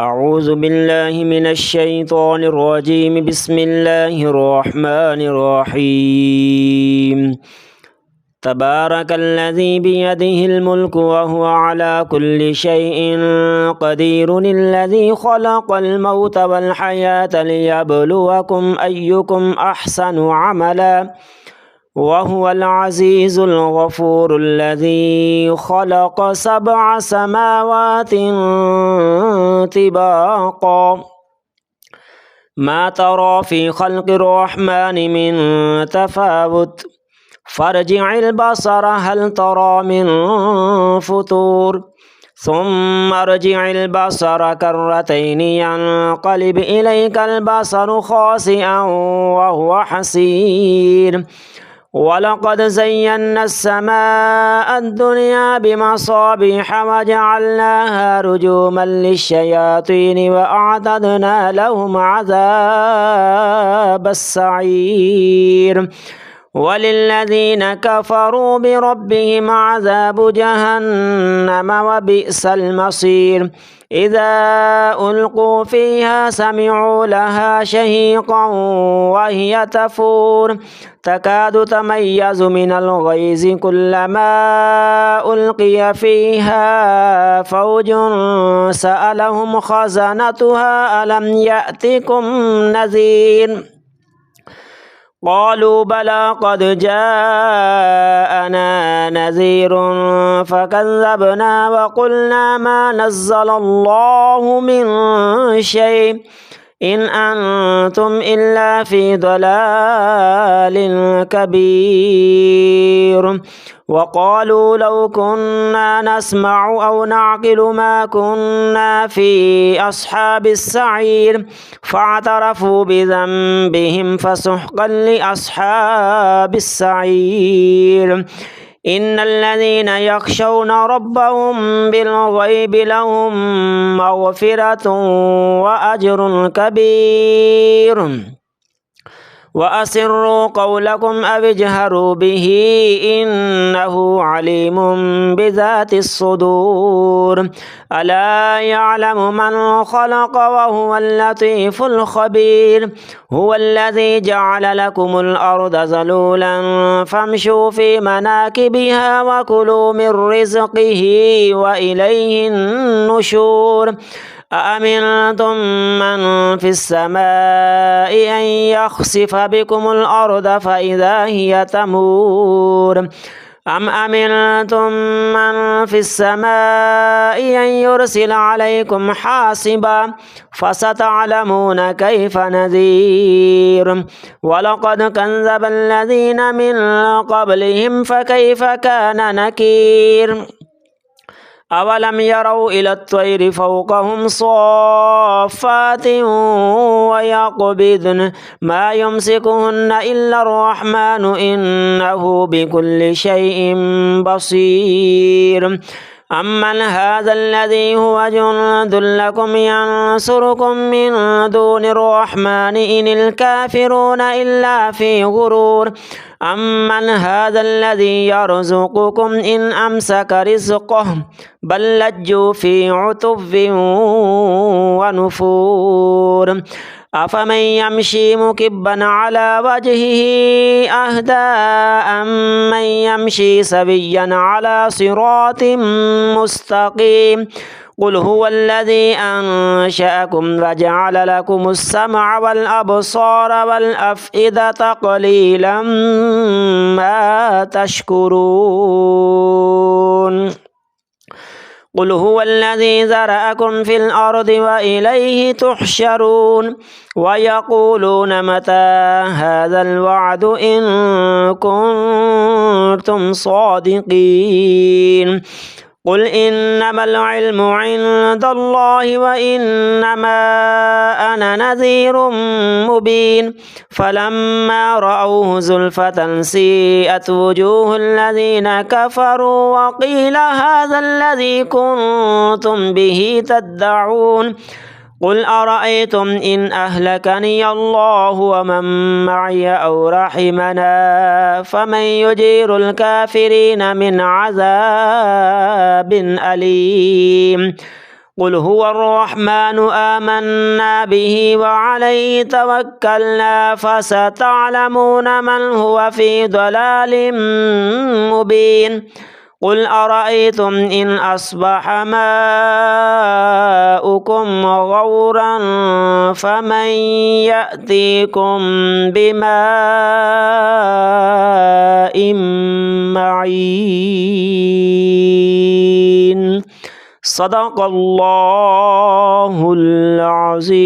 أعوذ بالله من الشيطان الرجيم. بسم الله الرحمن الرحيم. تبارك الذي بيده الملك وهو على كل شيء قدير، الذي خلق الموت والحياة ليبلوكم أيكم أحسن عملا، وهو العزيز الغفور، الذي خلق 7 سماوات طباقا، ما ترى في خلق الرحمن من تفاوت، فارجع البصر هل ترى من فطور، ثم ارجع البصر كرتين ينقلب إليك البصر خاسئا وهو حسير. ولقد زينا السماء الدنيا بمصابيح وجعلناها رجوما للشياطين وأعتدنا لهم عذاب السعير. وللذين كفروا بربهم عذاب جهنم وبئس المصير. إذا ألقوا فيها سمعوا لها شهيقا وهي تفور، تكاد تميز من الغيظ، كلما ألقي فيها فوج سألهم خزنتها ألم يأتكم نذير؟ قالوا بلى قد جاءنا نذير فكذبنا وقلنا ما نزل الله من شيء إن أنتم إلا في ضلال كبير. وقالوا لو كنا نسمع أو نعقل ما كنا في أصحاب السعير، فاعترفوا بذنبهم فسحقا لأصحاب السعير. إن الذين يخشون ربهم بالغيب لهم مغفرة وأجر كبير. وأسروا قولكم أو اجهروا به إنه عليم بذات الصدور. ألا يعلم من خلق وهو اللطيف الخبير. هو الذي جعل لكم الأرض ذلولا فامشوا في مناكبها وكلوا من رزقه وإليه النشور. أأمنتم من في السماء أن يخسف بكم الأرض فإذا هي تمور، أم أمنتم من في السماء أن يرسل عليكم حاصبا، فستعلمون كيف نذير. ولقد كذب الذين من قبلهم فكيف كان نكير. أولم يروا إلى الطير فوقهم صافات ويقبضن ما يمسكهن إلا الرحمن إنه بكل شيء بصير. أمن هذا الذي هو جند لكم ينصركم من دون الرحمن إن الكافرون إلا في غرور. أمن هذا الذي يرزقكم إن أمسك رزقه بل لجوا في عتو ونفور. أفمن يمشي مكبا على وجهه أهدى أمن يمشي سويا على صراط مستقيم. قل هو الذي أنشأكم وجعل لكم السمع والأبصار والأفئدة قليلا ما تشكرون. قل هو الذي ذرأكم في الأرض وإليه تحشرون. ويقولون متى هذا الوعد إن كنتم صادقين. قل إنما العلم عند الله وإنما أنا نذير مبين. فلما رأوه زلفة سيئت وجوه الذين كفروا وقيل هذا الذي كنتم به تدعون. قل أرأيتم إن أهلكني الله ومن معي أو رحمنا فمن يجير الكافرين من عذاب أليم. قل هو الرحمن آمنا به وعليه توكلنا فستعلمون من هو في ضلال مبين قل أرأيتم إن أصبح ماؤكم غورا فمن يأتيكم بماء معين صدق الله العظيم.